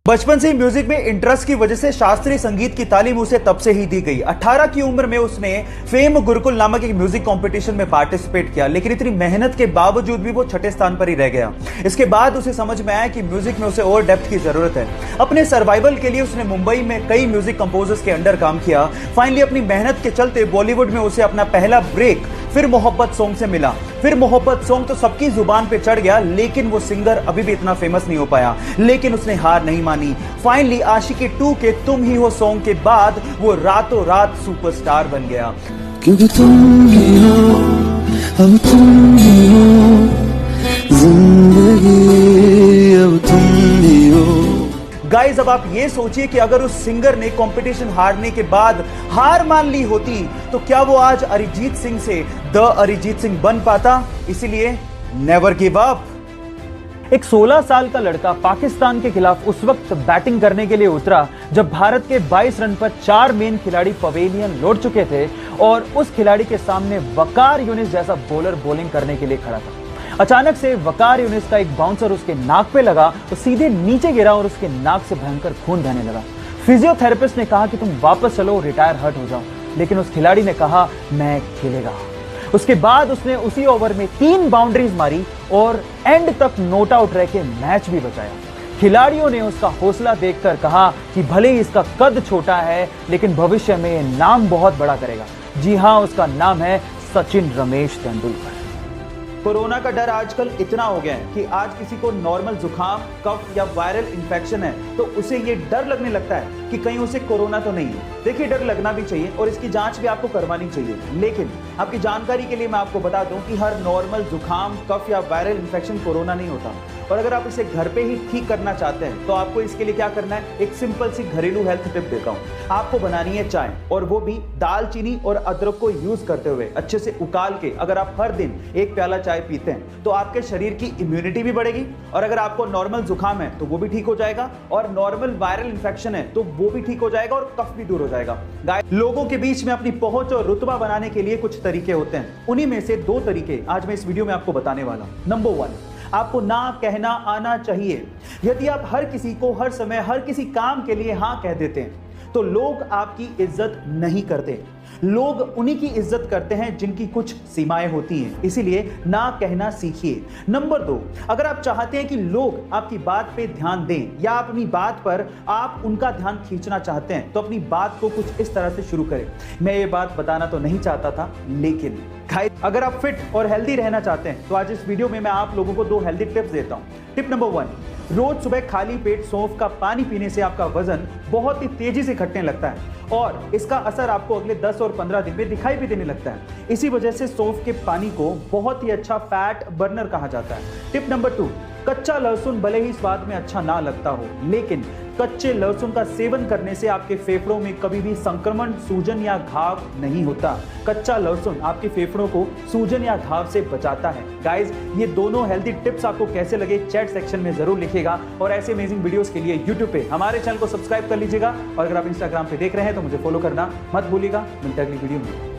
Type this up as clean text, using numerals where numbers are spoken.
बचपन से ही म्यूजिक में इंटरेस्ट की वजह से शास्त्रीय संगीत की तालीम उसे तब से ही दी गई। 18 की उम्र में उसने फेम गुरुकुल नामक एक म्यूजिक कंपटीशन में पार्टिसिपेट किया, लेकिन इतनी मेहनत के बावजूद भी वो छठे स्थान पर ही रह गया। इसके बाद उसे समझ में आया कि म्यूजिक में उसे और डेप्थ की जरूरत है। अपने सर्वाइवल के लिए उसने मुंबई में कई म्यूजिक कंपोजर्स के अंडर काम किया। फाइनली अपनी मेहनत के चलते बॉलीवुड में उसे अपना पहला ब्रेक फिर मोहब्बत सॉन्ग से मिला। फिर मोहब्बत सॉन्ग तो सबकी जुबान पे चढ़ गया, लेकिन वो सिंगर अभी भी इतना फेमस नहीं हो पाया। लेकिन उसने हार नहीं मानी। फाइनली आशिकी 2 के तुम ही हो सॉन्ग के बाद वो रातों रात सुपरस्टार बन गया। क्योंकि तुम ही हो, अब तुम ही हो, जिंदगी अब तुम ही हो। गाइस, अब आप ये सोचिए कि अगर उस सिंगर ने कंपटीशन हारने के बाद हार मान ली होती तो क्या वो आज अरिजीत सिंह से द अरिजीत सिंह बन पाता? इसीलिए नेवर गिव अप। एक 16 साल का लड़का पाकिस्तान के खिलाफ उस वक्त बैटिंग करने के लिए उतरा जब भारत के 22 रन पर 4 मेन खिलाड़ी पवेलियन लौट चुके थे और उस खिलाड़ी के सामने वकार यूनिस जैसा बॉलर बॉलिंग करने के लिए खड़ा था। अचानक से वकार यूनिस का एक बाउंसर उसके नाक पे लगा तो सीधे नीचे गिरा और उसके नाक से भयंकर खून बहने लगा। फिजियोथेरेपिस्ट ने कहा कि तुम वापस चलो, रिटायर हर्ट हो जाओ, लेकिन उस खिलाड़ी ने कहा मैं खेलेगा। उसके बाद उसने उसी ओवर में 3 बाउंड्रीज मारी और एंड तक नॉट आउट रह के मैच भी बचाया। खिलाड़ियों ने उसका हौसला देखकर कहा कि भले ही इसका कद छोटा है, लेकिन भविष्य में यह नाम बहुत बड़ा करेगा। जी हां, उसका नाम है सचिन रमेश तेंदुलकर। कोरोना का डर आजकल इतना हो गया है कि आज किसी को नॉर्मल जुकाम, कफ या वायरल इंफेक्शन है तो उसे ये डर लगने लगता है कि कहीं उसे कोरोना तो नहीं है। देखिए, डर लगना भी चाहिए और इसकी जांच भी आपको करवानी चाहिए, लेकिन आपकी जानकारी के लिए मैं आपको बता दूं कि हर नॉर्मल जुकाम, कफ या वायरल इंफेक्शन कोरोना नहीं होता। और अगर आप इसे घर पे ही ठीक करना चाहते हैं तो आपको इसके लिए क्या करना है, एक सिंपल सी घरेलू हेल्थ टिप देता हूं। आपको बनानी है चाय, और वो भी दालचीनी और अदरक को यूज करते हुए अच्छे से उकाल के। अगर आप हर दिन 1 प्याला चाय पीते हैं तो आपके शरीर की इम्यूनिटी भी बढ़ेगी, और अगर आपको नॉर्मल जुकाम है तो वो भी ठीक हो जाएगा, और नॉर्मल वायरल इंफेक्शन है तो वो भी ठीक हो जाएगा, और कफ भी दूर हो जाएगा। लोगों के बीच में अपनी पहुंच और रुतबा बनाने के लिए कुछ तरीके होते हैं, उन्हीं में से 2 तरीके आज मैं इस वीडियो में आपको बताने वाला हूं। नंबर 1, आपको ना कहना आना चाहिए। यदि आप हर किसी को हर समय हर किसी काम के लिए हाँ कह देते हैं तो लोग आपकी इज्जत नहीं करते। लोग उन्हीं की इज्जत करते हैं जिनकी कुछ सीमाएं होती हैं, इसीलिए ना कहना सीखिए। नंबर 2, अगर आप चाहते हैं कि लोग आपकी बात पे ध्यान दें या अपनी बात पर आप उनका ध्यान खींचना चाहते हैं तो अपनी बात को कुछ इस तरह से शुरू करें। मैं ये बात बताना तो नहीं चाहता था, लेकिन अगर आप फिट और हेल्दी रहना चाहते हैं तो आज इस वीडियो में मैं आप लोगों को 2 हेल्दी टिप्स देता हूं। टिप नंबर 1, रोज सुबह खाली पेट सौंफ का पानी पीने से आपका वजन बहुत ही तेजी से घटने लगता है और इसका असर आपको अगले 10 और 15 दिन में दिखाई भी देने लगता है। इसी वजह से सौंफ के पानी को बहुत ही अच्छा फैट बर्नर कहा जाता है। टिप नंबर 2, कच्चा लहसुन भले ही स्वाद में अच्छा ना लगता हो, लेकिन कच्चे लहसुन का सेवन करने से आपके फेफड़ों में कभी भी संक्रमण, सूजन या घाव नहीं होता। कच्चा लहसुन आपके फेफड़ों को सूजन या घाव से बचाता है। गाइस, ये दोनों हेल्दी टिप्स आपको कैसे लगे चैट सेक्शन में जरूर लिखिएगा, और ऐसे अमेजिंग वीडियोस के लिए यूट्यूब पे हमारे चैनल को सब्सक्राइब कर लीजिएगा, और अगर आप इंस्टाग्राम पे देख रहे हैं तो मुझे फॉलो करना मत भूलिएगा। मिलते हैं अगली वीडियो में।